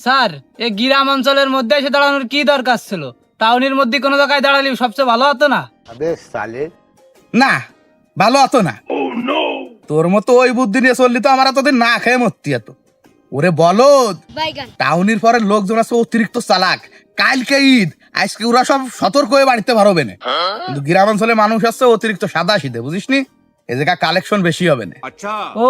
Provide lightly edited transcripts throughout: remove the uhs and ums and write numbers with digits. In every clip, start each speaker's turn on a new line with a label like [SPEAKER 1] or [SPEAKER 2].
[SPEAKER 1] Sir এই গ্রাম অঞ্চলের মধ্যে এসে দাঁড়ানোর কি দরকার ছিল? টাউনের মধ্যে কোনো জায়গায় দাঁড়ালে সবচেয়ে ভালো হতো না?
[SPEAKER 2] না, ভালো হতো না। তোর মতো ওই বুদ্ধি নিয়ে চললি তো আমার তোদের না খেয়ে মরতি এত। ওরে বলদ, টাউনের পরে লোকজন আছে অতিরিক্ত চালাক। কালকে ঈদ, আজকে ওরা সব সতর্ক হয়ে বাড়িতে পারবে না, কিন্তু গ্রাম অঞ্চলে মানুষ আছে অতিরিক্ত সাদা সিধে, বুঝিস নি? এ জায়গা কালেকশন বেশি হবে না।
[SPEAKER 1] ও,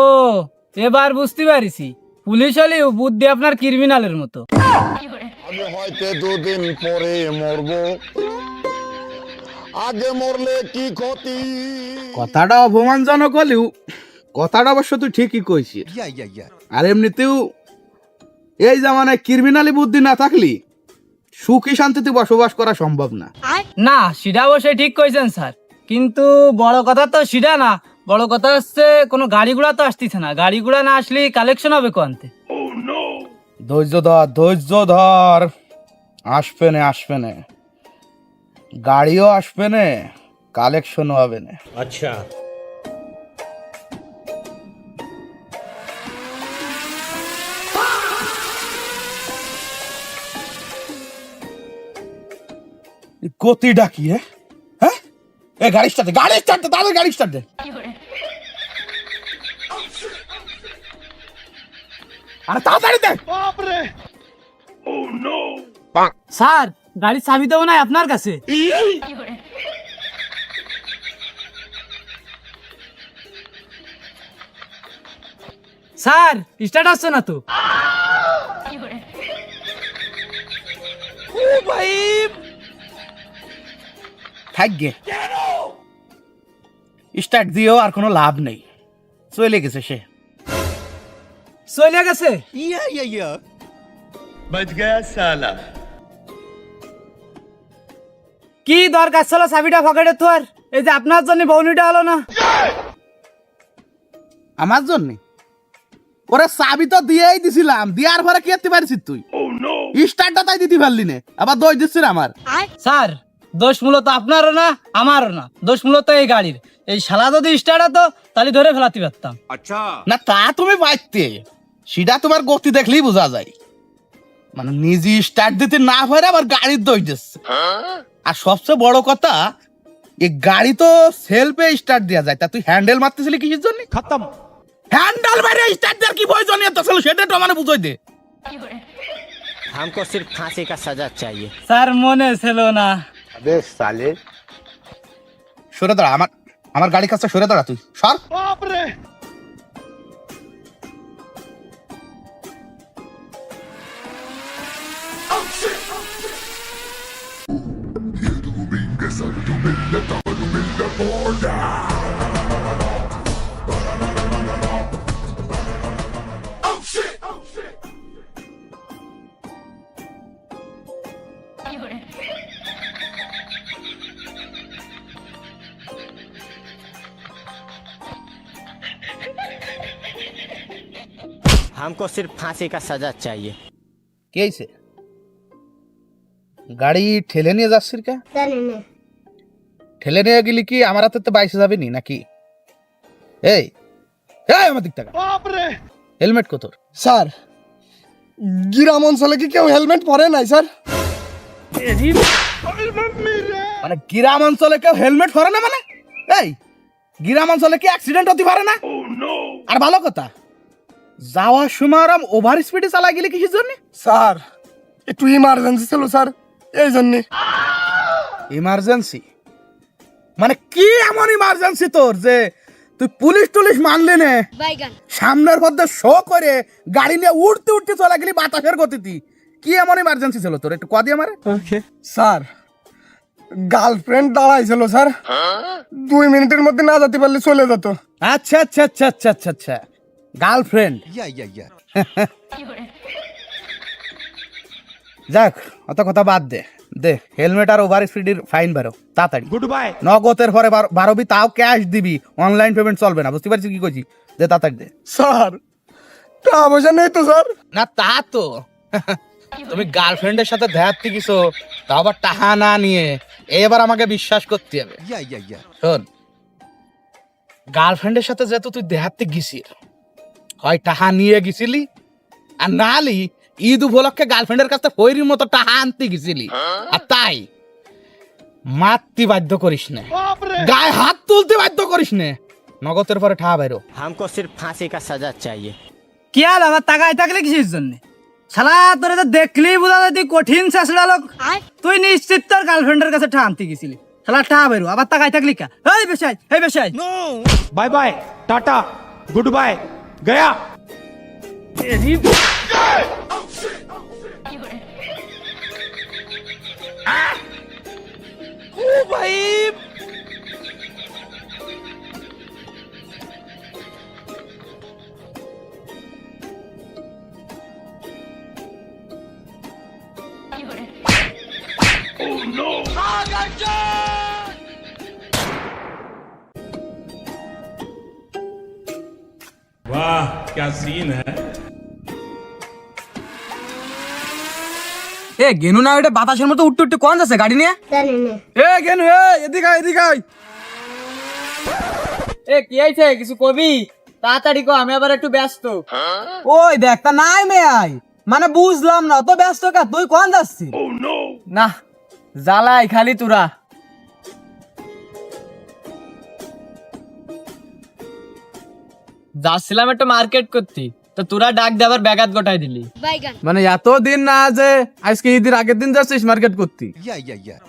[SPEAKER 1] এবার বুঝতে পারিছি, পুলিশ হলেও বুদ্ধি আপনার ক্রিমিনালের মতো।
[SPEAKER 3] আমি হয়তো দুদিন পরে মরবো, আগে মরলে কি ক্ষতি।
[SPEAKER 2] কথাটা অপমানজনক হলেও কথাটা অবশ্য তুই ঠিকই কইছিস। আর এমনিতেও এই জামানায় ক্রিমিনালি বুদ্ধি না থাকলি সুখী শান্তিতে বসবাস করা সম্ভব না।
[SPEAKER 1] না, সেটা অবশ্যই ঠিক কইছেন স্যার, কিন্তু বড় কথা তো সেটা না। বড় কথা হচ্ছে কোনো গাড়ি ঘোড়া তো আসতেছে না। গাড়ি ঘোড়া না আসলে কালেকশন হবে কোনতে?
[SPEAKER 2] ধৈর্য ধর, ধৈর্য ধর, আসবে না, আসবে না, গাড়িও আসবে না, কালেকশনও হবে না।
[SPEAKER 4] अच्छा
[SPEAKER 2] গতি ডাকি, হ্যাঁ, এ গাড়ি স্টার্ট দে, গাড়ি স্টার্ট দে, তাদের গাড়ি স্টার্ট দে। আরে তাড়াতাড়ি দে।
[SPEAKER 1] স্যার, গাড়ির চাবি দেবো না আপনার কাছে? স্যার, স্টার্ট আসছে না তো। ও ভাই,
[SPEAKER 2] থাকবে, স্টার্ট দিয়েও আর কোনো লাভ নেই, চলে গেছে সে।
[SPEAKER 1] চলে গেছে?
[SPEAKER 4] बच गया साला।
[SPEAKER 1] কি দরকার ছিল চাবিটা পকেটে তোর? এই যে আপনার জন্য বউনিটা হলো না।
[SPEAKER 2] আমার জন্য ওরা চাবি তো দিয়েই দিছিলাম, দেওয়ার পরে কি করতে পারছিস তুই? স্টার্টটা তাই দিতে পারলি না, আবার দোষ দিচ্ছিস আমার।
[SPEAKER 1] স্যার, দোষ মূলত আপনারও না আমারও না, দোষ মূলত এই গাড়ির। এই শালা যদি স্টার্ট হতো তাহলে ধরে ফেলাতে পারতাম।
[SPEAKER 2] না তা তুমি পাইতে, সেটা তোমার গতি দেখলেই বোঝা যায়। মানে নিজে স্টার্ট দিতে না পারে আবার গাড়ির দোষ দিচ্ছে। আর সবচেয়ে বড় কথা, এই গাড়ি তো সেলফে স্টার্ট দেওয়া যায়, তা তুই হ্যান্ডেল মারতেছিলি কিসের জন্য?
[SPEAKER 4] खत्म।
[SPEAKER 2] হ্যান্ডেল মারে স্টার্ট দেওয়ার কি প্রয়োজন ছিল সেটা তো মানে বুঝাই দে।
[SPEAKER 5] हमको सिर्फ फांसी का सजा चाहिए।
[SPEAKER 1] স্যার, মনে ছিল না।
[SPEAKER 2] সরে দাঁড়া, আমার আমার গাড়ির কাছে সরে দাঁড়া, তুই সর।
[SPEAKER 5] हमको सिर्फ फांसी का सजा चाहिए।
[SPEAKER 2] কি হয়েছে? গাড়ি ঠেলে নিয়ে যাচ্ছিস কে? ঠেলে নিয়ে গেলি কি আমার হাতে তো বাইসে যাবি নি নাকি? এই এই আমার দিক টাকা, হেলমেট কত?
[SPEAKER 6] স্যার, গ্রাম অঞ্চলে কি কেউ হেলমেট পরে নাই স্যার?
[SPEAKER 2] মানে গ্রাম অঞ্চলে কেউ হেলমেট পরে না? মানে এই গ্রাম অঞ্চলে কি অ্যাক্সিডেন্ট হতে পারে না? আর ভালো কথা, যাওয়ার সময় আরাম ওভার স্পিডে চালা গেলে কিসের জন্য?
[SPEAKER 6] স্যার, একটু ইমার্জেন্সি ছিল স্যার, এই জন্যে।
[SPEAKER 2] ইমার্জেন্সি মানে কি এমন ইমার্জেন্সি তোর যে তুই পুলিশ টুলিশ মানলি নে, সামনের মধ্যে শো করে গাড়ি নিয়ে উঠতে উঠতে চলে গেলি বাতাসের গতিতে? কি এমন ইমার্জেন্সি ছিল তোর, একটু কদি আমারে।
[SPEAKER 6] স্যার, গার্লফ্রেন্ড দাঁড়াইছিল স্যার, 2 মিনিটের মধ্যে না যেতে পারলে চলে যেত।
[SPEAKER 2] আচ্ছা আচ্ছা আচ্ছা আচ্ছা আচ্ছা আচ্ছা, গার্লফ্রেন্ড। যাক, অত কথা বাদ দে, দে হেলমেট আর ওভার স্পিডের ফাইন বারো তাড়াতাড়ি।
[SPEAKER 4] Good bye.
[SPEAKER 2] নগদের পরে বারোবি, তাও ক্যাশ দিবি, অনলাইন পেমেন্ট চলবে না, বুঝতে পারছিস কি কইছি? দে তাড়াতাড়ি দে।
[SPEAKER 6] স্যার, টাকা পয়সা নেই তো স্যার।
[SPEAKER 2] না তা তো তুমি গার্লফ্রেন্ডের সাথে দেখাতে গেছো, তাও আবার টাকা না নিয়ে, এবার আমাকে বিশ্বাস করতে হবে। শোন, গার্লফ্রেন্ডের সাথে যেহেতু তুই দেখাতে গেছিস, হয় টাকা নিয়ে গেছিলি, আর নালি ঈদ উপলক্ষে গার্লফ্রেন্ডের কাছে ফৈরির মতো টাহা আনতে গেছিলি, আর তাই মারতে বাধ্য করিস না, গায়ে হাত তুলতে বাধ্য করিস না, নগদের পরে ঠাহা বাইরো।
[SPEAKER 5] हमको सिर्फ फांसी का सजा चाहिए।
[SPEAKER 1] কি আর আমার তাকায় থাকলে কিসের জন্য? শালা তোরে তো দেখলেই বোঝা যায় তুই কঠিন শেষড়া লোক। তুই নিশ্চিত তোর গার্লফ্রেন্ডের কাছে ঠা আনতে গেছিলি। শালা ঠা বেরো, আবার তাকায় থাকলি কা? এই বেশাই, এই বেশাই।
[SPEAKER 4] Bye bye Tata good bye गया।
[SPEAKER 7] वाह क्या सीन है।
[SPEAKER 1] এ গেনু না, ওটা বাতাসের মতো উঠতে উঠতে কোন যাচ্ছে গাড়ি নিয়ে?
[SPEAKER 6] এ গেনু, এদিকে আয়, এদিকে আয়।
[SPEAKER 1] এ কি হইছে, কিছু কবি? তাড়াতাড়ি কো, আমি আবার একটু ব্যস্ত। ওই দেখ তা নাই মে আই, মানে বুঝলাম না তো ব্যস্ত কা, তুই কোন যাচ্ছিস? না জ্বালাই খালি তুরা। যাচ্ছিলাম একটা মার্কেট করতে, তো তোরা ডাক দেবার ব্যাঘাত গোটাই দিলি।
[SPEAKER 2] মানে এতদিন না যে আজকে ঈদের আগের দিন যাচ্ছিস মার্কেট করতে?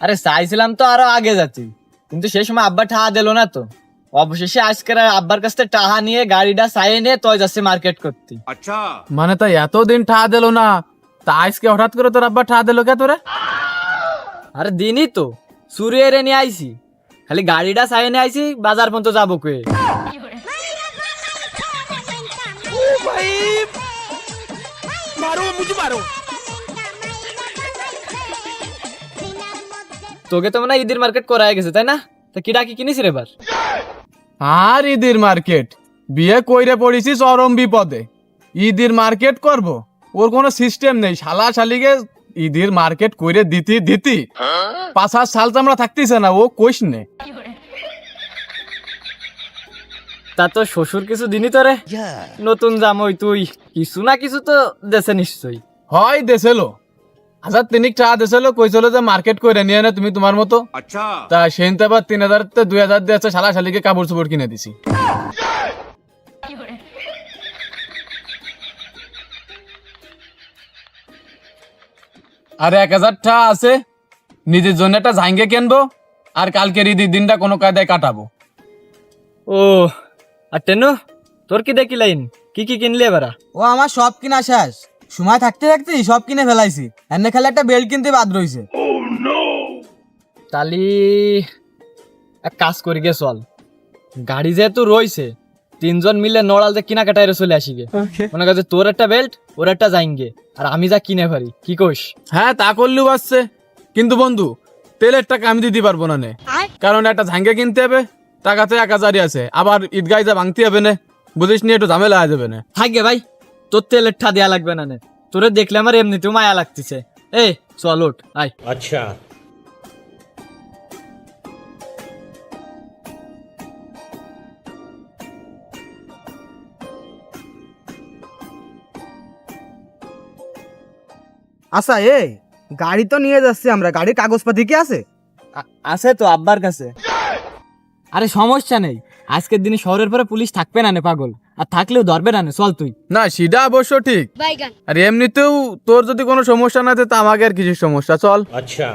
[SPEAKER 1] আরে চাইছিলাম তো আরো আগে যাচ্ছি, কিন্তু সেই সময় আব্বা টাহা দিল না, তো অবশেষে আজকে আব্বার কাছ থেকে টাহা নিয়ে গাড়িটা সাইয়ে নিয়ে তুই যাচ্ছে মার্কেট করতে।
[SPEAKER 2] মানে তাই এতদিন ঠাহা দিল না, তা আজকে হঠাৎ করে তোর আব্বা ঠাহা দিল কে তোরে?
[SPEAKER 1] আরে দিনই তো চুরি এরে নিয়ে আইছি, খালি গাড়িটা সাইয়ে নিয়ে আইছি, বাজার পর্যন্ত যাবো কে। তোকে তো মনে হয় ঈদের মার্কেট করা গেছে তাই না? তা কিডা কি কিনিস রে এবার?
[SPEAKER 2] আর ঈদের মার্কেট? বিয়ে কইরে পড়েছি চরম বিপদে, ঈদের মার্কেট করব? ওর কোনো সিস্টেম নেই, শালা শালিকে ঈদের মার্কেট কইরে দিতি 5-7 সাল তো আমরা থাকতেছে না, ও কইস নে।
[SPEAKER 1] তা তো শ্বশুর কিছু দিনই তোরে? নতুন জামই তুই, কিছু না কিছু তো দেশে নিশ্চয়ই।
[SPEAKER 2] হয় দেশেলো 1000 টাকা দেশেলো, কইছিল যে মার্কেট কইরে নিয়ে না তুমি তোমার মতো। আচ্ছা, তা সেনতে আবার 3000 তে 2000 দিয়েছে, শালা শালিকে কাপড় চোপড় কিনে দিছি। আর 1000 টাকা আছে, নিজের জন্য একটা জাঙ্গে কিনবো, আর কালকের ঈদের দিনটা কোনো কায়দায় কাটাবো।
[SPEAKER 1] ও আর টেনু, তোর কি দেখি লাইন, কি কি কিনলি এবার?
[SPEAKER 8] ও আমার সব কিনা শেষ, সময় থাকতে থাকতে সব কিনে ফেলাইছি, এনে খালি একটা বেল্ট কিনতে বাদ রইছে।
[SPEAKER 1] তালি এক কাজ করি গে, চল গাড়ি যেহেতু রইছে, 3 জন মিলে নড়াল যে কিনা কাটাইরে চলে আসি গে। মনে কাছে তোর একটা বেল্ট, ওর একটা জাইঙ্গে, আর আমি যা কিনে পারি, কি কইস?
[SPEAKER 2] হ্যাঁ তা করলেও আসছে, কিন্তু বন্ধু তেলের টাকা আমি দিতে পারবো না নে, কারণ একটা ঝাঙ্গে কিনতে হবে, টাকা তো 1000ই আছে, আবার ঈদগায় যা ভাঙতে হবে না, বুঝিস নি, একটু ঝামেলা হয়ে যাবে না।
[SPEAKER 1] থাকবে ভাই, তোর তেলের ঠা দেয়া লাগবে না নে, তোরে দেখলে আমার এমনিতেও মায়া লাগতেছে। এই চল ওঠ, আয়।
[SPEAKER 4] अच्छा
[SPEAKER 8] আচ্ছা এই গাড়ি তো নিয়ে যাচ্ছি আমরা, গাড়ির কাগজপাতি কি আছে?
[SPEAKER 1] আছে তো আব্বার কাছে। আরে সমস্যা নেই, আজকের দিনে শহরের পরে পুলিশ থাকবে না নে পাগল, আর থাকলেও ধরবে না নে, চল তুই।
[SPEAKER 2] না সেটা অবশ্য ঠিক, আর এমনিতেও তোর যদি কোনো সমস্যা না থাকে তা আমাকে আর কিছু সমস্যা, চল।
[SPEAKER 4] अच्छा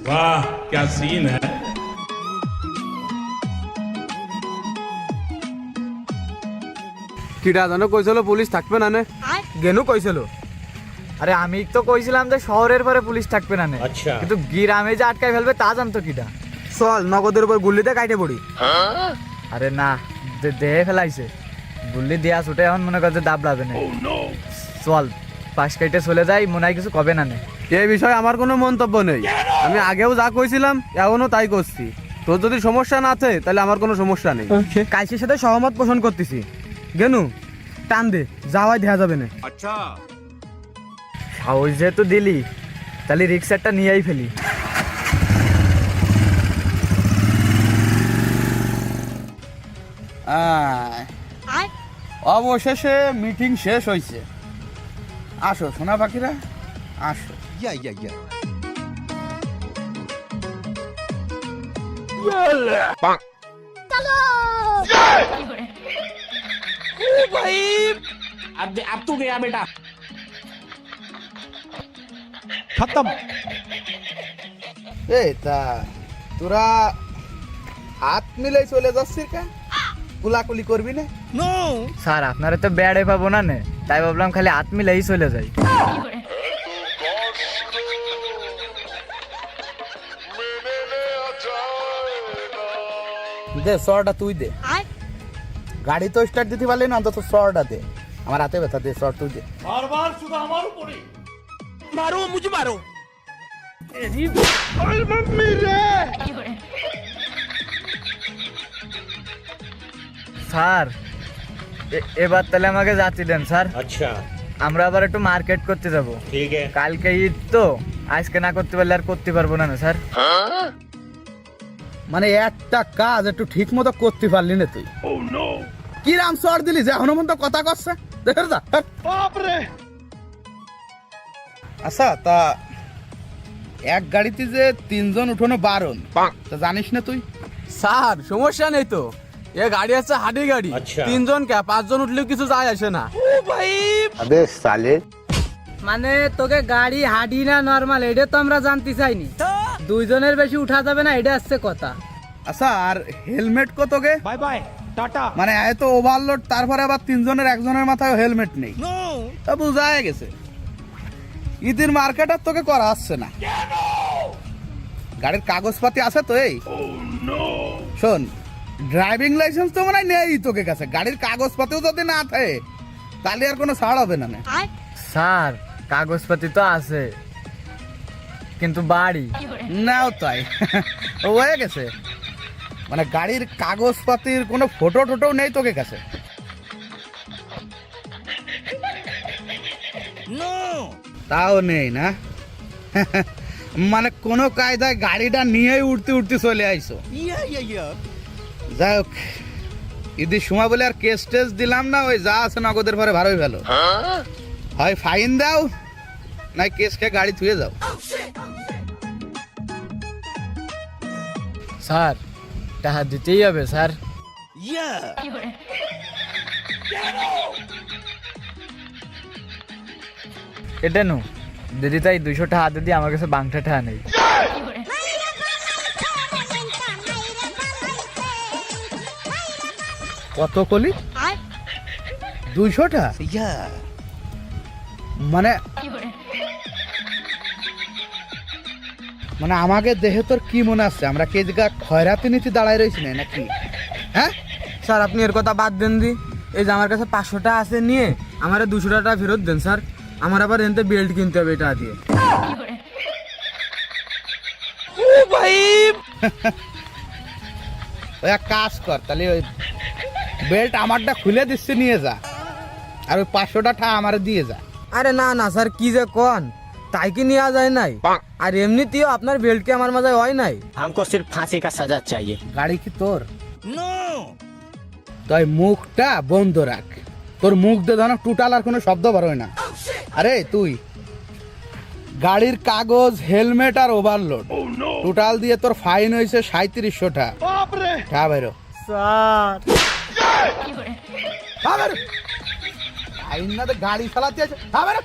[SPEAKER 7] वाह क्या सीन है।
[SPEAKER 2] কিটা জানো কইছিল পুলিশ থাকবে না নে?
[SPEAKER 8] গেনু কইছিল।
[SPEAKER 1] আরে আমি তো কইছিলাম যে শহরের পরে পুলিশ থাকবে না নে,
[SPEAKER 4] अच्छा
[SPEAKER 1] কিন্তু গ্রামে যে আটকাই ফেলবে তা জানতো কিটা?
[SPEAKER 8] চল নগদের উপর গুল্লিতে কাটে পড়ি।
[SPEAKER 1] আরে না, দেহে ফেলাইছে গুল্লি দেয়া ছুটে, এখন মনে করছে দাব লাবে না। চল পাশ কাইটে চলে যাই, মনে হয় কিছু কবে না নে।
[SPEAKER 9] এই বিষয়ে আমার কোনো মন্তব্য নেই। আমি আগেও যা কইছিলাম এখনো তাই করছি। তোর যদি সমস্যা না থাকে তাহলে আমার কোনো সমস্যা নেই।
[SPEAKER 8] কাইসের সাথে সহমত পোষণ করতেছি। গেনু টান দে, যাওয়াই দেখা যাবে না।
[SPEAKER 1] সাহস যেহেতু দিলি তাহলে রিক্সারটা নিয়েই ফেলি।
[SPEAKER 2] অবশেষে মিটিং শেষ হয়েছে। আসো সোনা পাখিরা, আসো।
[SPEAKER 4] खत्म।
[SPEAKER 2] এই তা তোরা হাত মিলাই চলে যাচ্ছিস কেন? কুলাকুলি করবি না?
[SPEAKER 1] স্যার আপনারা তো বেড়ে পাবো না নে, তাই ভাবলাম খালি হাত মিলাই চলে যাই।
[SPEAKER 2] দে সরটা তুই দে। গাড়ি তো স্টার্ট দিতে পারলি না, অন্তত সরটা দে। আমার হাতে ব্যথা, দে সর তুই দে।
[SPEAKER 1] স্যার এবার তাহলে আমাকে যাত্রী দেন স্যার।
[SPEAKER 5] अच्छा
[SPEAKER 1] আমরা আবার একটু মার্কেট করতে যাব।
[SPEAKER 5] ठीक है।
[SPEAKER 1] কালকে ঈদ তো, আজকে না করতে পারলে আর করতে পারবো না স্যার।
[SPEAKER 2] মানে একটা কাজ একটু ঠিক মতো করতে পারলি না তুই। কি রাম সর দিলি যে এখনো মতো কথা করছে? দেখে যা। আচ্ছা তা এক গাড়িতে যে 3 জন উঠানো বারণ, তা জানিস না তুই?
[SPEAKER 9] স্যার সমস্যা নেই তো, এ গাড়ি আছে হাডি গাড়ি।
[SPEAKER 5] আচ্ছা।
[SPEAKER 9] 3 জন কে 5 জন উঠলেও কিছু যায় আসে না।
[SPEAKER 3] अबे साले
[SPEAKER 8] মানে তোকে গাড়ি হাডি না নরমাল এটা তো আমরা জানতে চাইনি। 2 জনের বেশি উঠা যাবে না, এটা আসছে কথা।
[SPEAKER 2] আচ্ছা আর হেলমেট কত গে?
[SPEAKER 4] Bye bye Tata.
[SPEAKER 2] মানে এত ওভারলোড, তারপরে আবার 3 জনের একজনের মাথায় হেলমেট নেই। তা বুঝায় গেছে ঈদের মার্কেট আর তোকে করা আসছে না। গাড়ির কাগজপাতি আছে তো? এই শোন, ড্রাইভিং লাইসেন্স তো মনে হয় নেই তোকে কাছে। গাড়ির কাগজপাতিও যদি না থাকে তাহলে আর কোনো ছাড় হবে না।
[SPEAKER 1] স্যার কাগজপাতি তো আছে কিন্তু বাড়ি
[SPEAKER 2] নাও তাই হয়ে গেছে। মানে গাড়ির কাগজপাতির কোনো ফটো টোটো নেই তোকে কাছে? তাও নেই না? মানে কোনো কায়দায় গাড়িটা নিয়েই উঠতে উঠতে চলে আইছো। যাই হোক, ঈদের সময় বলে আর কেস টেস দিলাম না। ওই যা আছে নগদের পরে ভালোই ভালো, হয় ফাইন দাও নাই কেস খেয়ে গাড়ি থুয়ে যাও।
[SPEAKER 1] স্যার টাকা দিতেই হবে স্যার। এটা নো দিদি, তাই 200 টাকা দিদি, আমার কাছে বাংটা টাকা নেই।
[SPEAKER 2] কত কলি? 200 টাকা? মানে মানে আমাকে দেহে তোর কি মনে আছে আমরা কে জায়গা খয়রাতি নীতি দাঁড়ায় রয়েছি না নাকি? হ্যাঁ
[SPEAKER 8] স্যার আপনি এর কথা বাদ দেন দি। এই যে আমার কাছে 500 টাকা আছে, নিয়ে আমার 200 টাকা ফেরত দেন স্যার। আমার আবার এনতে বেল্ট কিনতে হবে এটা দিয়ে।
[SPEAKER 2] ওই এক কাজ কর, তাহলে ওই বেল্ট আমারটা খুলে দিচ্ছি, নিয়ে যা। আর ওই 500 টাকা আমার দিয়ে যা।
[SPEAKER 8] আরে না না স্যার, কি যে কোন, তাই কি নেওয়া যায় নাই? আর এমনিতেও আপনার বেল্ট কি আমার মাথায় হয় নাই?
[SPEAKER 5] हमको सिर्फ फांसी का सजा चाहिए।
[SPEAKER 2] গাড়ি কি তোর? তাই মুখটা বন্ধ রাখ। তোর মুখ দিয়ে ধরো টোটাল আর কোনো শব্দ বার হয় না। আরে তুই গাড়ির কাগজ, হেলমেট আর ওভারলোড টোটাল দিয়ে তোর ফাইন হয়েছে 3700 টাকা। হ্যাঁ বাইরো
[SPEAKER 1] স্যার
[SPEAKER 2] ফাইন না তো গাড়ি চালাতে আছে। হ্যাঁ বাইরো।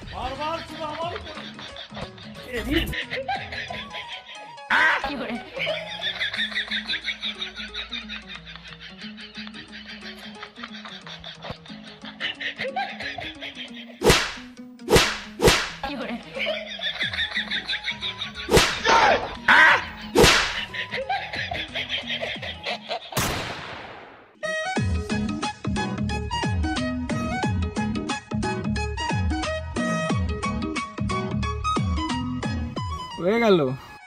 [SPEAKER 1] হয়ে গেল,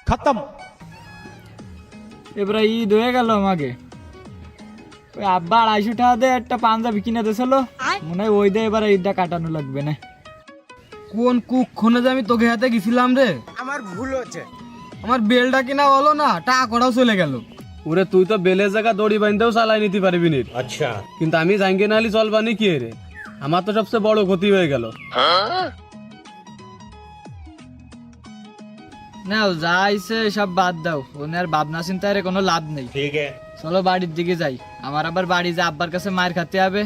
[SPEAKER 4] खत्म।
[SPEAKER 1] এবারে ঈদ হয়ে গেল আমাকে। ওই আব্বা 250 টাকা দিয়ে একটা পাঞ্জাবি কিনে দিয়েছিল, মনে হয় ওই দিয়ে এবারে ঈদটা কাটানো লাগবে না।
[SPEAKER 8] কোন কুক্ষণে যে আমি তোকে হাতে গেছিলাম রে,
[SPEAKER 5] আমার ভুল হচ্ছে।
[SPEAKER 8] আমার বেলটা কিনা হলো না, টাকা করাও চলে গেল।
[SPEAKER 9] ওরে তুই তো বেলের জায়গা দড়ি বাঁধতেও চালাই নিতে পারবি নি।
[SPEAKER 5] अच्छा
[SPEAKER 9] কিন্তু আমি জাঙ্গে নালি চলবানি কি রে, আমার তো সবচেয়ে বড় ক্ষতি হয়ে গেল।
[SPEAKER 1] না যাইছে সব বাদ দাও, ওনে আর ভাবনা চিন্তায় রে কোনো লাভ নেই।
[SPEAKER 5] ठीक है।
[SPEAKER 1] চলো বাড়ির দিকে যাই, আমার আবার বাড়ি যে আব্বার কাছে মায়ের খাতে হবে।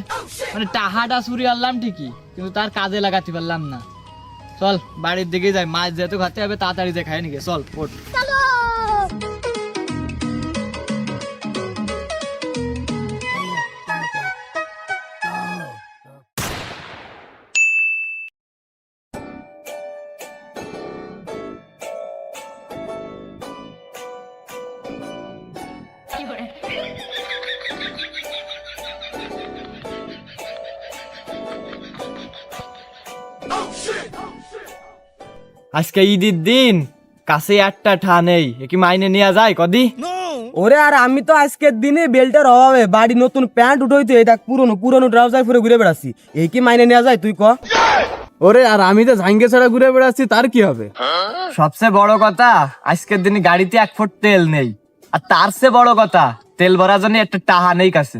[SPEAKER 1] মানে টাহাটা চুরি আনলাম ঠিকই, কিন্তু তার কাজে লাগাতে পারলাম না। চল বাড়ির দিকে যাই, মাছ যেহেতু খাতে হবে তাড়াতাড়ি যে খাই নিকে। চল ওঠ। আজকে ঈদের দিন, কাছে একটা ঠা নেই, এ কি মাইনে নেওয়া যায় কদি?
[SPEAKER 8] ওরে আর আমি তো আজকের দিনে বেলটার অভাবে বাড়ি নতুন প্যান্ট উঠোইতো, এই দেখ পুরনো পুরনো ট্রাউজার পরে ঘুরে বেড়াচ্ছি, এই কি মাইনে নেওয়া যায় তুই ক?
[SPEAKER 9] ওরে আর আমি তো ঝাঙ্গে ছাড়া ঘুরে বেড়াচ্ছি, তার কি হবে?
[SPEAKER 1] সবচেয়ে বড় কথা, আজকের দিনে গাড়িতে 1 ফুট তেল নেই, আর তার চেয়ে বড় কথা তেল ভরার জন্য একটা টাহা নেই কাছে।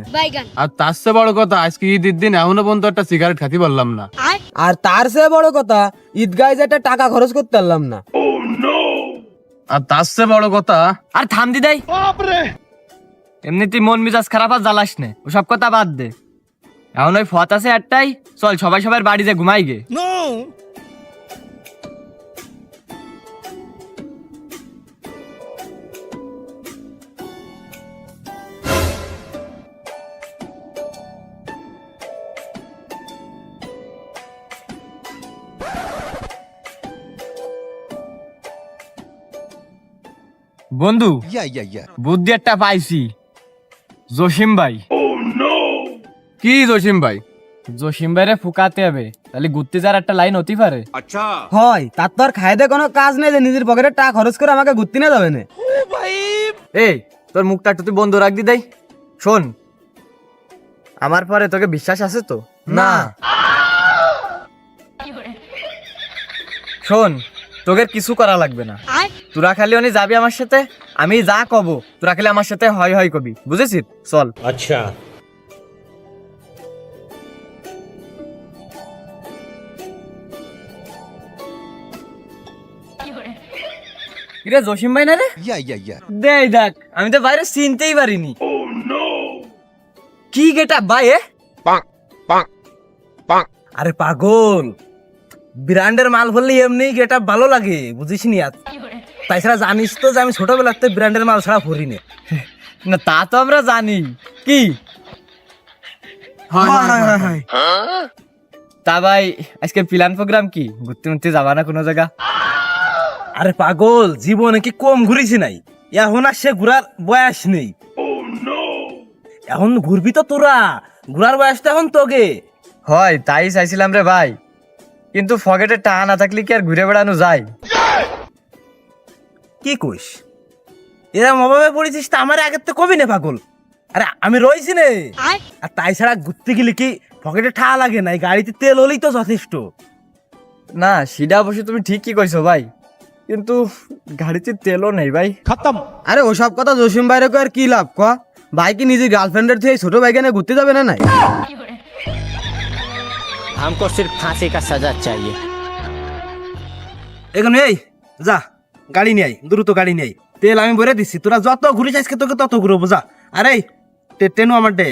[SPEAKER 9] আর তার চেয়ে বড় কথা, আজকে ঈদের দিন এখনো পর্যন্ত একটা সিগারেট খাতে পারলাম না।
[SPEAKER 8] আর তার চেয়ে বড় কথা, ঈদগায় যে একটা টাকা খরচ করতে পারলাম না।
[SPEAKER 9] আর তার চেয়ে বড় কথা,
[SPEAKER 1] আর থাম দিদাই, এমনিতেই মন মেজাজ খারাপ আর জ্বালাস নে, ওসব কথা বাদ দে। এখন ওই ফত আছে একটাই, চল সবাই সবার বাড়ি যে ঘুমাই গে। বন্ধু বুদ্ধি একটা পাইছি, জসিম ভাই।
[SPEAKER 9] কি জসিম ভাই?
[SPEAKER 1] জসিম ভাইরে ফুকাতে হবে, তাহলে ঘুরতে যাওয়ার একটা লাইন হতে পারে।
[SPEAKER 8] হয় তার তো আর খাইতে কোনো কাজ নেই যে নিজের পকেটে টাকা খরচ করে আমাকে ঘুরতে নিয়ে যাবে না।
[SPEAKER 1] এই তোর মুখটা একটু তুই বন্ধ রাখবি দেই। শোন, আমার পরে তোকে বিশ্বাস আছে তো?
[SPEAKER 8] না।
[SPEAKER 1] শোন, তোকে কিছু করা লাগবে না, তোরা খালি উনি যাবি আমার সাথে, আমি যা কব তোরা খালি আমার সাথে হয় হয় কবি, বুঝেছিস? চল।
[SPEAKER 5] अच्छा
[SPEAKER 1] কিরে জসিম ভাই না রে? দেখ দেখ, আমি তো বাইরে চিনতেই পারিনি। কি গেটা ভাই?
[SPEAKER 8] আরে পাগল, ব্র্যান্ডের মাল বললে এমনি গেটা ভালো লাগে, বুঝিস নি? তাছাড়া জানিস তো যে আমি ছোটবেলাতে ব্র্যান্ডের মাল ছাড়া পরি না।
[SPEAKER 1] না তা তো আমরা জানি। কি তা ভাই, আজকে প্ল্যান প্রোগ্রাম কি? ঘুরতে ঘুরতে যাবা না কোনো জায়গা?
[SPEAKER 8] আরে পাগল, জীবনে কি কম ঘুরেছি নাই? এখন আর সে ঘুরার বয়স নেই। এখন ঘুরবি তো তোরা, ঘুরার বয়সটা এখন তোকে।
[SPEAKER 1] হয় তাই চাইছিলাম রে ভাই, কিন্তু পকেটে টাকা না থাকলে কি আর ঘুরে বেড়ানো যায়?
[SPEAKER 8] কি কইস? এরম অভাবে পড়েছিস তা আমার আগের তো কবি না পাগল। আরে আমি রয়েছি নে, আর তাই ছাড়া ঘুরতে গেলে কি পকেটে ঠায়া লাগে নাই, গাড়িতে তেল হলেই তো যথেষ্ট।
[SPEAKER 1] না সেটা অবশ্য তুমি ঠিকই কইছো ভাই, কিন্তু গাড়িতে তেলও নেই ভাই।
[SPEAKER 4] खत्म।
[SPEAKER 8] আরে ওসব কথা জসিম ভাইরে কো আর কি লাভ ক? ভাই কি নিজের গার্লফ্রেন্ডের থেকে ছোট ভাইকে নিয়ে ঘুরতে যাবে না নাই?
[SPEAKER 5] हमको सिर्फ फांसी का सजा चाहिए।
[SPEAKER 8] এখন এই যা গাড়ি নিয়ে আই, দ্রুত গাড়ি নিয়ে আই, তেল আমি ভরে দিচ্ছি, তোরা যত ঘুরিস আজকে তোকে তত ঘুরবো। যা। আরে ট্রেনও আমার ডে।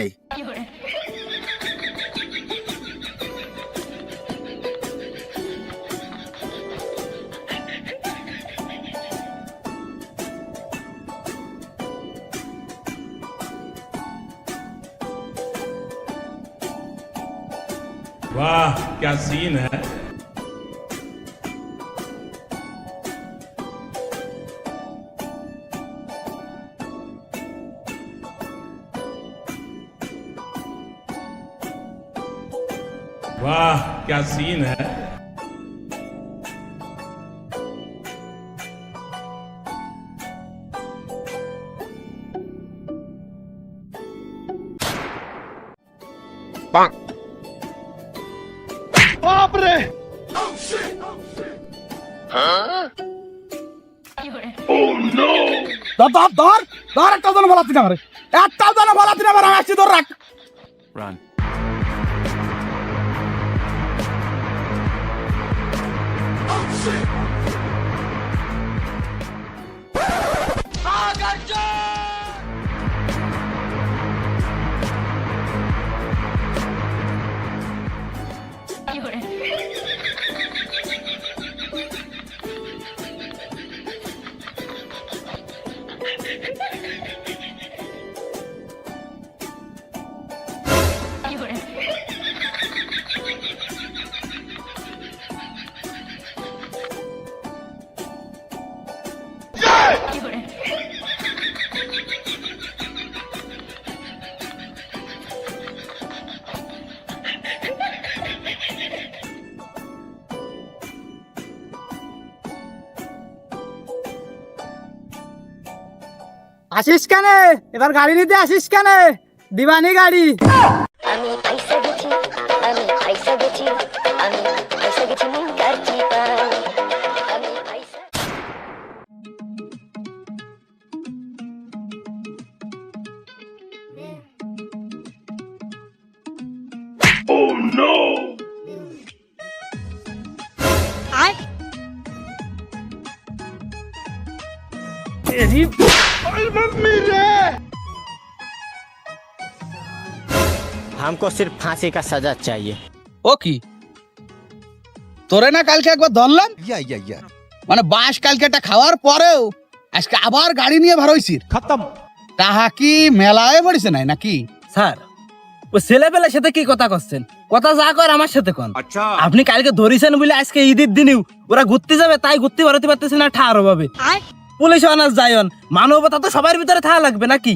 [SPEAKER 7] वाह क्या सीन है। वाह क्या सीन है।
[SPEAKER 2] ধর ধর ধর ধর, একটাও যেন বলাতি না আমার, একটাও যেন বলাতি না আমার, আমি আসছি, ধর রাখ।
[SPEAKER 1] আসিস কেন এবার গাড়ি নিতে আসিস কেন? দিবানি গাড়ি।
[SPEAKER 10] আমি পয়সা গেছি, আমি পয়সা গেছি, আমি পয়সা গেছি মুঙ্গার চিপায়, আমি পয়সা।
[SPEAKER 5] हमको सिर्फ फांसी का सजा चाहिए।
[SPEAKER 2] ও কি তোরে না কালকে একবার ধরলাম, মানে বাস কালকে একটা খাওয়ার পরেও আজকে আবার গাড়ি নিয়ে ভারইছিস,
[SPEAKER 4] खत्म।
[SPEAKER 2] তাহা কি মেলায় পড়িছে নাই নাকি?
[SPEAKER 8] স্যার ও ছেলেবেলার সাথে কি কথা করছেন? কথা যা কর আমার সাথে কোন। আপনি কালকে ধরিছেন বলে আজকে ঈদের দিনেও ওরা ঘুরতে যাবে, তাই ঘুরতে বেরোতে পারতেছে না ঠাড় ভাবে। পুলিশ অনার্স যায়ন, মানবতা তো সবার ভিতরে থাকা লাগবে নাকি?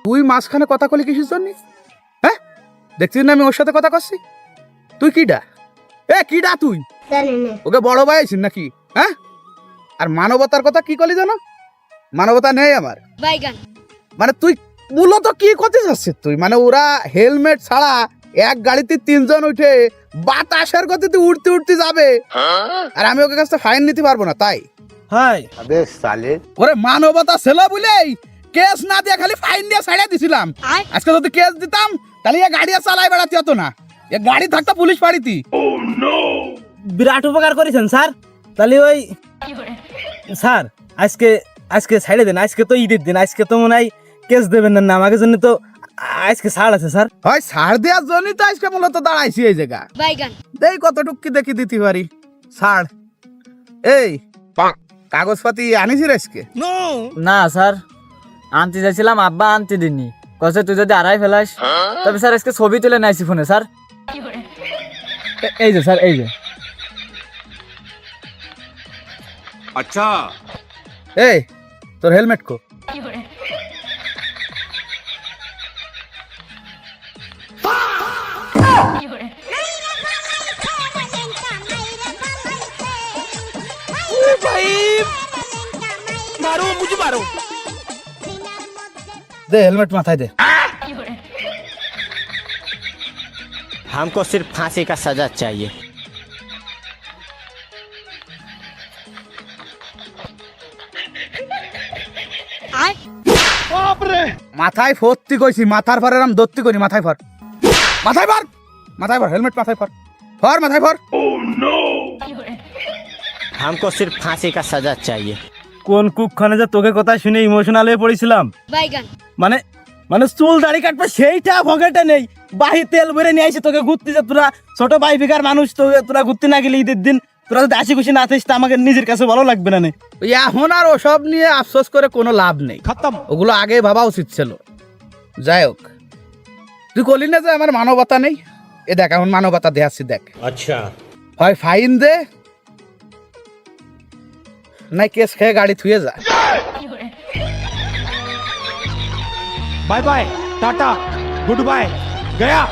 [SPEAKER 2] তুই মাঝখানে কথা কলি কিসের জন্য? হ্যাঁ, দেখছিস না আমি ওর সাথে কথা করছি? তুই কিডা? কিডা তুই? ওকে বড় ভাই আছিস নাকি? হ্যাঁ, আর মানবতার কথা কি কলি জানো? মানবতা নেই আমার। মানে তুই মূলত কি করতে চাচ্ছিস তুই? মানে ওরা হেলমেট ছাড়া এক গাড়িতে 3 জন উঠে বাতাসের গতিতে উঠতে উঠতে যাবে, আর আমি ওকে কাছে ফাইন নিতে পারবো না, তাই?
[SPEAKER 8] হাই
[SPEAKER 3] अबे साले
[SPEAKER 2] ওরে মানবতা ছিল বলেই কেস না দিয়ে খালি ফাইন দিয়ে ছাড়িয়ে দিছিলাম। আজকে যদি কেস দিতাম তাহলে এ গাড়ি চালাই বেড়াতে হতো না, এ গাড়ি থাকতো পুলিশ পাড়িতি।
[SPEAKER 8] বিরাট উপকার করেছেন স্যার। তাহলে ওই স্যার আজকে আজকে ছাড়ে দেন, আজকে তো ঈদের দিন, আজকে তো মনে হয় কেস দেবেন না আমাকে জন্য, তো আজকে ছাড় আছে স্যার।
[SPEAKER 2] হয় ছাড় দেওয়ার জন্যই তো আজকে মূলত দাঁড়াইছি এই জায়গা। দেই কতটুক কি দেখি দিতে পারি ছাড়। এই কাগজপাতি আনিছিস আজকে?
[SPEAKER 1] না স্যার, আনতে যাচ্ছিলাম, আব্বা আনতে দিননি, কসে তুই যদি আড়াই ফেলাস তবে স্যার আজকে ছবি তুলে নাইছি ফোনে স্যার। এই যে স্যার, এই যে।
[SPEAKER 7] अच्छा
[SPEAKER 2] এই তোর হেলমেট কো?
[SPEAKER 8] মারো মুঝে মারো।
[SPEAKER 2] দে হেলমেট মাথায় দে।
[SPEAKER 5] हमको सिर्फ फांसी का सजा चाहिए।
[SPEAKER 2] মাথায় ফরতি কইছি, মাথার পরে আমি দত্তি করি, মাথায় ফর, মাথায় ফর, মাথায় ফর, হেলমেট মাথায় ফর, ফর মাথায় ফর।
[SPEAKER 5] हमको सिर्फ फांसी का सजा चाहिए।
[SPEAKER 8] কোন কুকখানে যে তোকে কথা শুনে ইমোশনাল হয়ে পড়েছিলাম। মানে মানে চুল দাড়ি কাটবে সেইটা পকেটে নেই, বাহি তেল ভরে নিয়ে আসি তোকে ঘুরতে, যে তোরা ছোট ভাই বিঘার মানুষ, তোরা ঘুরতে না গেলে ঈদের দিন তোরা যদি আসি খুশি না থাকিস তা আমাকে নিজের কাছে ভালো লাগবে না।
[SPEAKER 2] ওই এখন আর ওসব নিয়ে আফসোস করে কোনো লাভ নেই,
[SPEAKER 4] खत्म।
[SPEAKER 2] ওগুলো আগে ভাবা উচিত ছিল। যাই হোক, তুই বলি না যে আমার মানবতা নেই, এ দেখ এখন মানবতা দেখাচ্ছি, দেখ।
[SPEAKER 7] अच्छा
[SPEAKER 2] হয় ফাইন দে, নাই কেস খেয়ে গাড়ি থুয়ে যা।
[SPEAKER 4] Bye bye, Tata, good bye, गया।